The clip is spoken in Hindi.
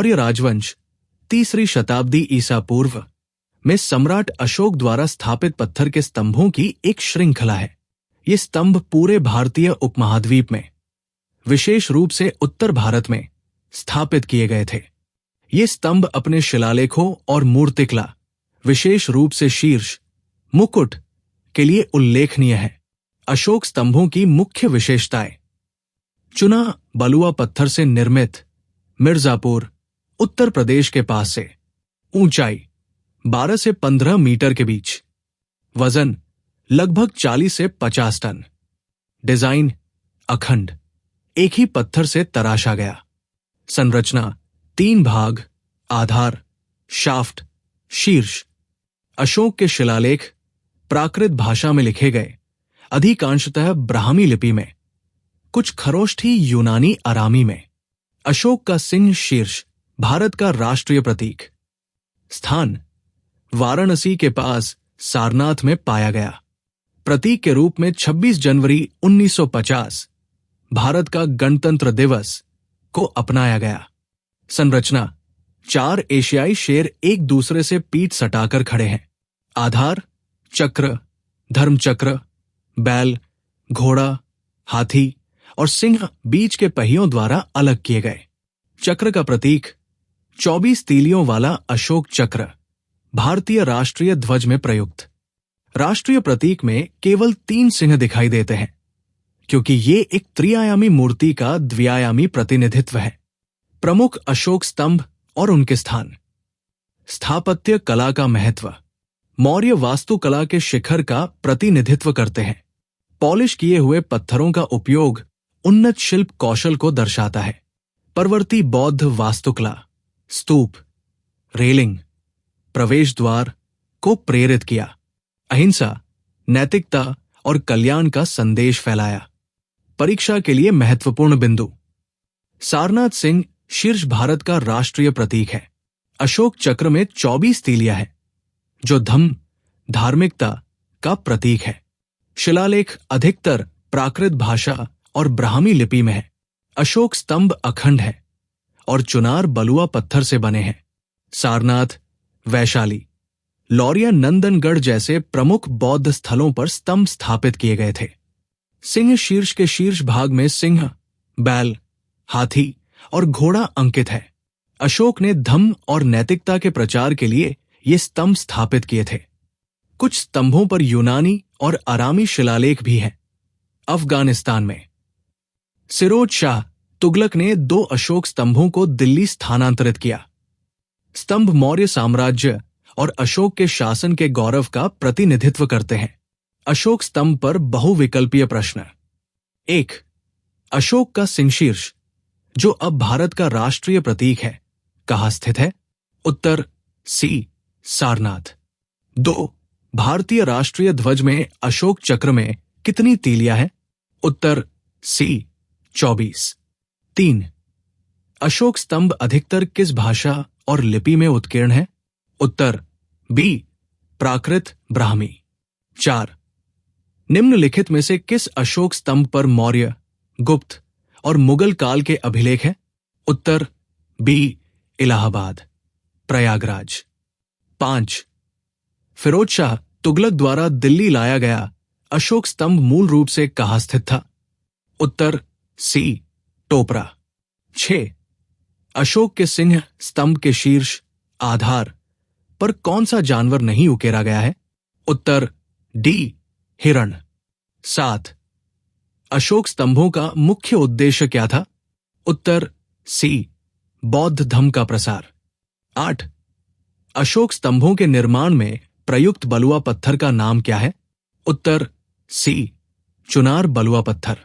मौर्य राजवंश 3री शताब्दी ईसा पूर्व में सम्राट अशोक द्वारा स्थापित पत्थर के स्तंभों की एक श्रृंखला है। ये स्तंभ पूरे भारतीय उपमहाद्वीप में, विशेष रूप से उत्तर भारत में स्थापित किए गए थे। ये स्तंभ अपने शिलालेखों और मूर्तिकला, विशेष रूप से शीर्ष, मुकुट के लिए उल्लेखनीय है। अशोक स्तंभों की मुख्य विशेषताएं: चुना बलुआ पत्थर से निर्मित, मिर्जापुर, उत्तर प्रदेश के पास से। ऊंचाई 12 से 15 मीटर के बीच। वजन लगभग 40 से 50 टन। डिजाइन अखंड, एक ही पत्थर से तराशा गया। संरचना 3 भाग, आधार, शाफ्ट, शीर्ष। अशोक के शिलालेख प्राकृत भाषा में लिखे गए, अधिकांशतः ब्राह्मी लिपि में, कुछ खरोष्ठी यूनानी अरामी में। अशोक का सिंह शीर्ष भारत का राष्ट्रीय प्रतीक। स्थान वाराणसी के पास सारनाथ में पाया गया। प्रतीक के रूप में 26 जनवरी 1950 भारत का गणतंत्र दिवस को अपनाया गया। संरचना 4 एशियाई शेर एक दूसरे से पीठ सटाकर खड़े हैं। आधार चक्र, धर्मचक्र, बैल, घोड़ा, हाथी और सिंह बीच के पहियों द्वारा अलग किए गए। चक्र का प्रतीक 24 तीलियों वाला अशोक चक्र, भारतीय राष्ट्रीय ध्वज में प्रयुक्त। राष्ट्रीय प्रतीक में केवल 3 सिंह दिखाई देते हैं, क्योंकि ये एक त्रिआयामी मूर्ति का द्विआयामी प्रतिनिधित्व है। प्रमुख अशोक स्तंभ और उनके स्थान। स्थापत्य कला का महत्व। मौर्य वास्तुकला के शिखर का प्रतिनिधित्व करते हैं। पॉलिश किए हुए पत्थरों का उपयोग उन्नत शिल्प कौशल को दर्शाता है। परवर्ती बौद्ध वास्तुकला, स्तूप, रेलिंग, प्रवेश द्वार को प्रेरित किया। अहिंसा, नैतिकता और कल्याण का संदेश फैलाया। परीक्षा के लिए महत्वपूर्ण बिंदु। सारनाथ सिंह शीर्ष भारत का राष्ट्रीय प्रतीक है। अशोक चक्र में 24 तीलियां है, जो धम्म, धार्मिकता का प्रतीक है। शिलालेख अधिकतर प्राकृत भाषा और ब्राह्मी लिपि में है। अशोक स्तंभ अखंड है और चुनार बलुआ पत्थर से बने हैं। सारनाथ, वैशाली, लौरिया, नंदनगढ़ जैसे प्रमुख बौद्ध स्थलों पर स्तंभ स्थापित किए गए थे। सिंह शीर्ष के शीर्ष भाग में सिंह, बैल, हाथी और घोड़ा अंकित है। अशोक ने धम्म और नैतिकता के प्रचार के लिए ये स्तंभ स्थापित किए थे। कुछ स्तंभों पर यूनानी और अरामी शिलालेख भी हैं। अफगानिस्तान में सिरोज शाह तुगलक ने 2 अशोक स्तंभों को दिल्ली स्थानांतरित किया। स्तंभ मौर्य साम्राज्य और अशोक के शासन के गौरव का प्रतिनिधित्व करते हैं। अशोक स्तंभ पर बहुविकल्पीय प्रश्न। 1. अशोक का सिंहशीर्ष, जो अब भारत का राष्ट्रीय प्रतीक है, कहाँ स्थित है? उत्तर सी, सारनाथ। 2. भारतीय राष्ट्रीय ध्वज में अशोक चक्र में कितनी तीलियां हैं? उत्तर सी, 24। 3. अशोक स्तंभ अधिकतर किस भाषा और लिपि में उत्कीर्ण है? उत्तर बी, प्राकृत ब्राह्मी। 4. निम्नलिखित में से किस अशोक स्तंभ पर मौर्य, गुप्त और मुगल काल के अभिलेख हैं? उत्तर बी, इलाहाबाद, प्रयागराज। 5. फिरोज शाह तुगलक द्वारा दिल्ली लाया गया अशोक स्तंभ मूल रूप से कहाँ स्थित था? उत्तर सी, टोपरा। 6. अशोक के सिंह स्तंभ के शीर्ष, आधार पर कौन सा जानवर नहीं उकेरा गया है? उत्तर डी, हिरण। 7. अशोक स्तंभों का मुख्य उद्देश्य क्या था? उत्तर सी, बौद्ध धम्म का प्रसार। 8. अशोक स्तंभों के निर्माण में प्रयुक्त बलुआ पत्थर का नाम क्या है? उत्तर सी, चुनार बलुआ पत्थर।